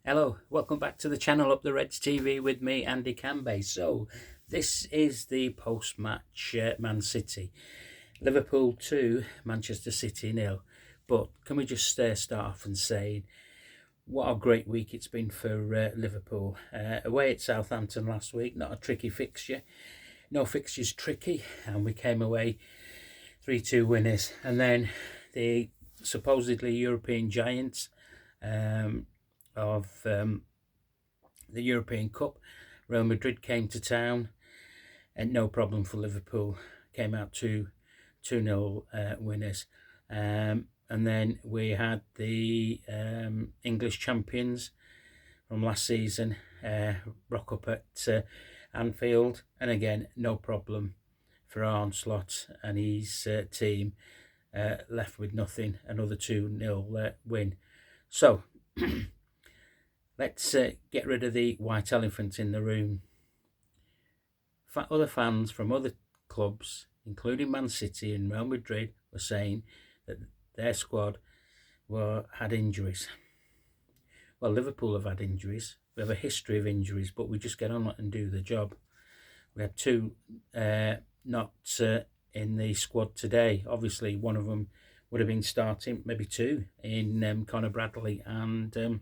Hello, welcome back to the channel Up the Reds TV with me, Andy Cambay. So, this is the post-match Man City. Liverpool 2, Manchester City 0. But can we just start off and say what a great week it's been for Liverpool. Away at Southampton last week, not a tricky fixture. No fixture's tricky, and we came away 3-2 winners. And then the supposedly European giants of the European Cup. Real Madrid came to town, and no problem for Liverpool. Came out 2-0 winners. And then we had the English champions from last season rock up at Anfield, and again, no problem for Arne Slot and his team. Left with nothing, another 2-0 win. So, let's get rid of the white elephant in the room. Other fans from other clubs, including Man City and Real Madrid, were saying that their squad had injuries. Well, Liverpool have had injuries. We have a history of injuries, but we just get on and do the job. We had two not in the squad today. Obviously, one of them would have been starting, maybe two, in Conor Bradley and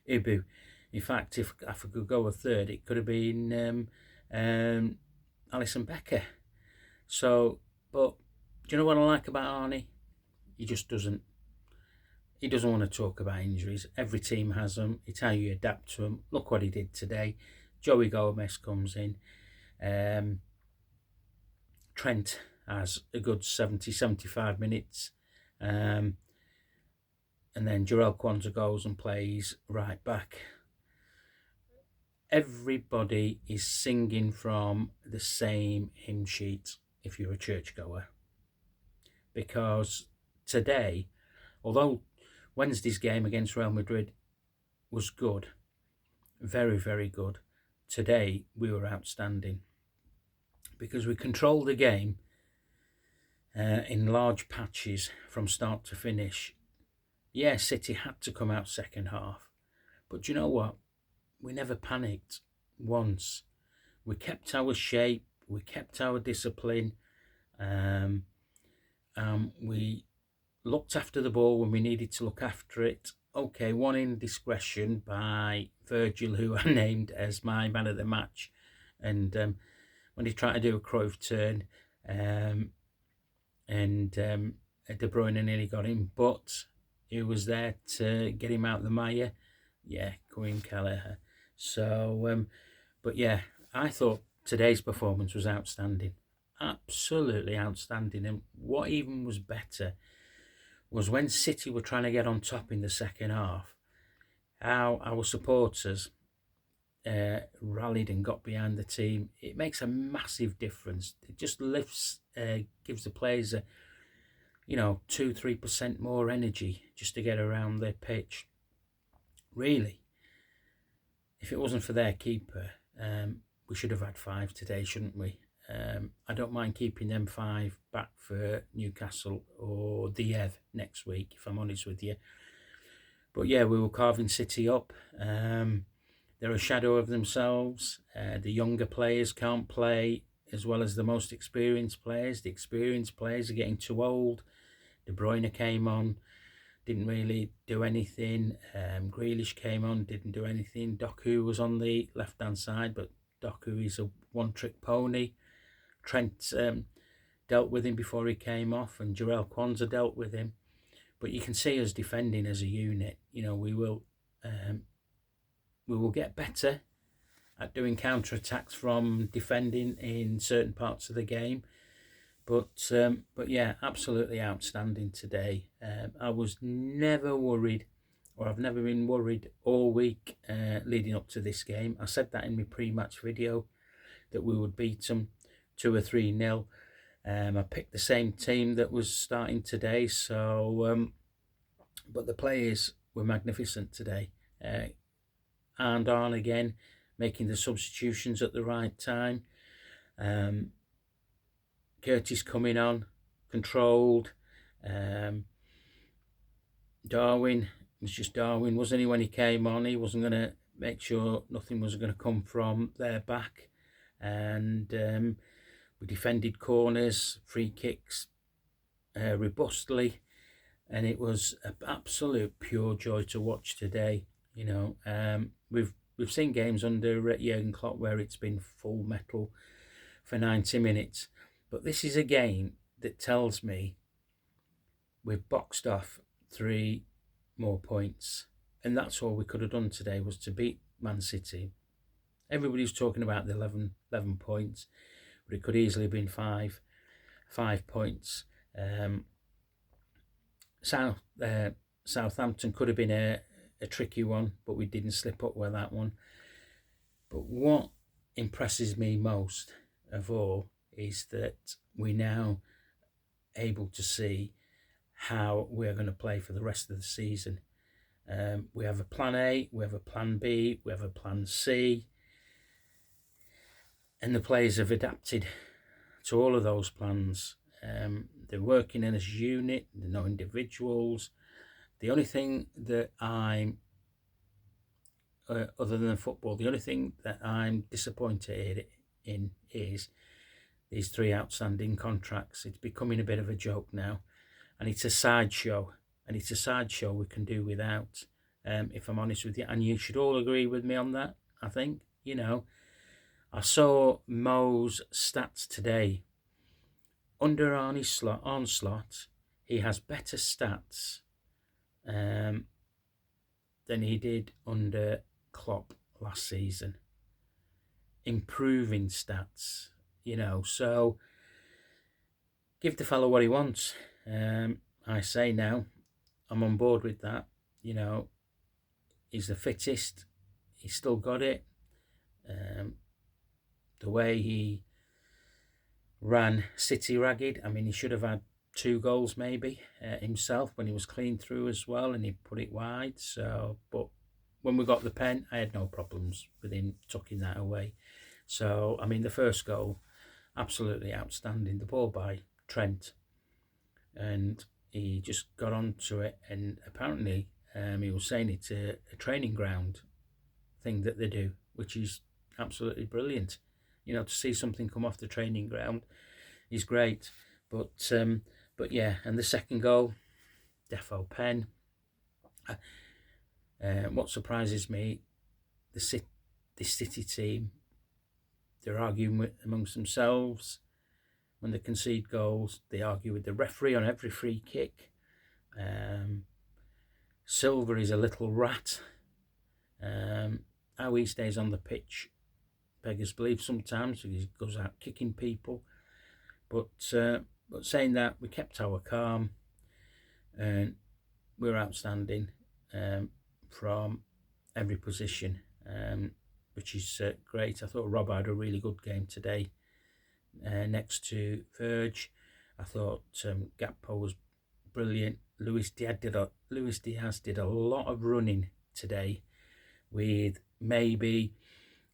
Ibu. In fact, if I could go a third, it could have been Alisson Becker. So, but do you know what I like about Arnie? He just doesn't. He doesn't want to talk about injuries. Every team has them. It's how you adapt to them. Look what he did today. Joey Gomez comes in. Trent has a good 70, 75 minutes. And then Jarell Quansah goes and plays right back. Everybody is singing from the same hymn sheet if you're a churchgoer. Because today, although Wednesday's game against Real Madrid was good, very, very good, today we were outstanding. Because we controlled the game in large patches from start to finish. Yeah, City had to come out second half. But you know what? We never panicked once. We kept our shape, we kept our discipline, we looked after the ball when we needed to look after it. Okay, one indiscretion by Virgil, who I named as my man of the match, and when he tried to do a Cruyff turn, and De Bruyne nearly got him, but he was there to get him out of the mire. Yeah, Queen Kelleher. So, but yeah, I thought today's performance was outstanding. Absolutely outstanding. And what even was better was when City were trying to get on top in the second half, how our supporters rallied and got behind the team. It makes a massive difference. It just lifts, gives the players 2-3% more energy just to get around their pitch. Really, if it wasn't for their keeper, we should have had 5 today, shouldn't we? I don't mind keeping them 5 back for Newcastle or Diev next week, if I'm honest with you. But yeah, we were carving City up. They're a shadow of themselves. The younger players can't play as well as the most experienced players. The experienced players are getting too old. De Bruyne came on, didn't really do anything. Grealish came on, didn't do anything. Doku was on the left-hand side, but Doku is a one-trick pony. Trent dealt with him before he came off, and Jarell Quansah dealt with him. But you can see us defending as a unit. We will get better at doing counter-attacks from defending in certain parts of the game. But yeah, absolutely outstanding today. I was never worried, or I've never been worried all week leading up to this game. I said that in my pre-match video, that we would beat them 2 or 3-0. I picked the same team that was starting today, so but the players were magnificent today. And on again, making the substitutions at the right time. Curtis coming on, controlled. Darwin was just Darwin, wasn't he, when he came on? He wasn't going to make sure nothing was going to come from their back. And we defended corners, free kicks robustly. And it was an absolute pure joy to watch today. You know, we've seen games under Jurgen Klopp where it's been full metal for 90 minutes. But this is a game that tells me we've boxed off 3 more points. And that's all we could have done today, was to beat Man City. Everybody's talking about the 11 points, but it could easily have been 5 points. Southampton could have been a tricky one, but we didn't slip up with that one. But what impresses me most of all is that we're now able to see how we're going to play for the rest of the season. We have a plan A, we have a plan B, we have a plan C, and the players have adapted to all of those plans. They're working in as a unit, they're not individuals. The only thing that I'm, other than football, the only thing that I'm disappointed in is these 3 outstanding contracts. It's becoming a bit of a joke now, and it's a sideshow. And it's a sideshow we can do without, if I'm honest with you. And you should all agree with me on that, I think. You know, I saw Mo's stats today. Under Arne Slot, he has better stats than he did under Klopp last season. Improving stats, you know. So give the fellow what he wants. I say now, I'm on board with that. You know, he's the fittest. He's still got it. The way he ran City ragged, I mean, he should have had 2 goals maybe himself when he was clean through as well, and he put it wide. So, but when we got the pen, I had no problems with him tucking that away. So, I mean, the first goal, absolutely outstanding. The ball by Trent, and he just got onto it, and apparently he was saying it's a training ground thing that they do, which is absolutely brilliant. You know, to see something come off the training ground is great. But yeah, and the second goal, defo pen. What surprises me, the City team, they're arguing amongst themselves. When they concede goals, they argue with the referee on every free kick. Silva is a little rat. How he stays on the pitch, beggars believe sometimes. He goes out kicking people. But saying that, we kept our calm, and we're outstanding from every position, which is great. I thought Rob had a really good game today. Next to Verge, I thought Gakpo was brilliant. Luis Diaz did a lot of running today, with maybe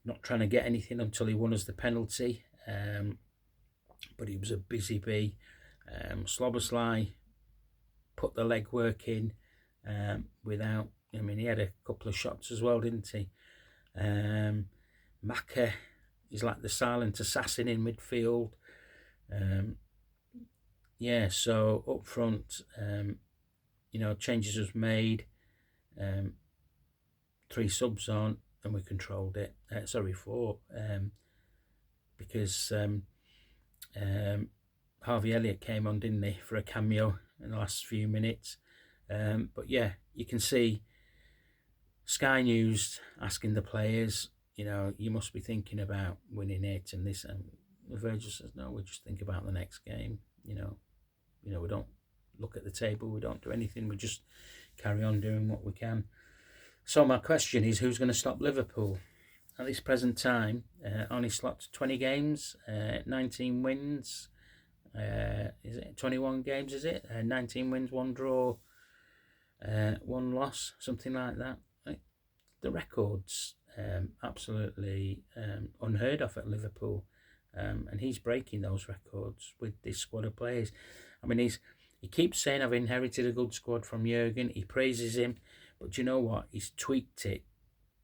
not trying to get anything until he won us the penalty. But he was a busy bee. Szoboszlai put the legwork in without. I mean, he had a couple of shots as well, didn't he? Maka is like the silent assassin in midfield. Yeah, so up front, you know, changes was made. 3 subs on, and we controlled it. 4, because Harvey Elliott came on, didn't he, for a cameo in the last few minutes. But yeah, you can see Sky News asking the players, you know, you must be thinking about winning it and this. And Virgil says, no, we just think about the next game. You know, we don't look at the table, we don't do anything, we just carry on doing what we can. So my question is, who's going to stop Liverpool? At this present time, Arne Slot's 20 games, 19 wins. Is it 21 games, is it? 19 wins, 1 draw, 1 loss, something like that. The records, absolutely unheard of at Liverpool. And he's breaking those records with this squad of players. I mean, he keeps saying, I've inherited a good squad from Jurgen. He praises him. But you know what? He's tweaked it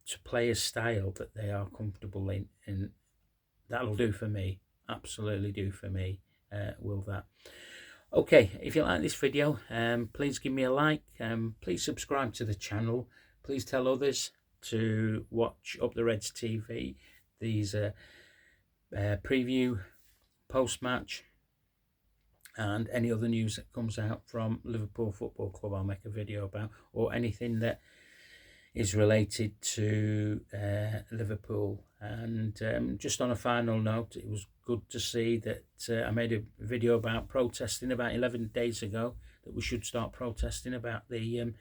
to play a style that they are comfortable in, and that'll do for me. Absolutely do for me. Will that? Okay, if you like this video, please give me a like. Please subscribe to the channel. Please tell others to watch Up the Reds TV. These preview, post-match, and any other news that comes out from Liverpool Football Club I'll make a video about, or anything that is related to Liverpool. And just on a final note, it was good to see that I made a video about protesting about 11 days ago, that we should start protesting about the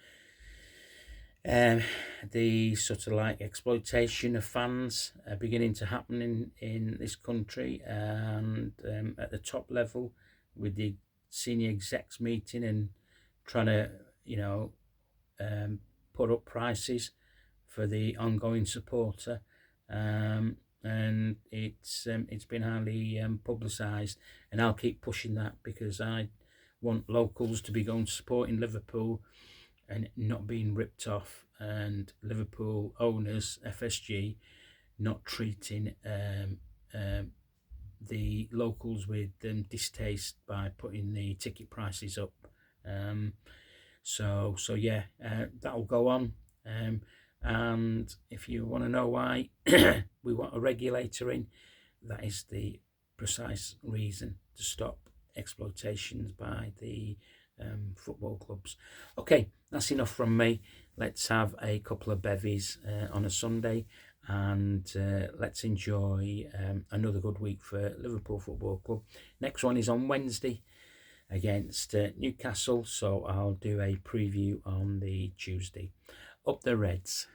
sort of like exploitation of fans beginning to happen in this country, and at the top level with the senior execs meeting and trying to, you know, put up prices for the ongoing supporter, and it's been highly publicised, and I'll keep pushing that, because I want locals to be going supporting Liverpool and not being ripped off, and Liverpool owners, FSG, not treating the locals with distaste by putting the ticket prices up. So yeah, that'll go on. And if you want to know why we want a regulator in, that is the precise reason, to stop exploitations by the football clubs. Okay, that's enough from me. Let's have a couple of bevies on a Sunday, and let's enjoy another good week for Liverpool Football Club. Next one is on Wednesday against Newcastle, so I'll do a preview on the Tuesday. Up the Reds.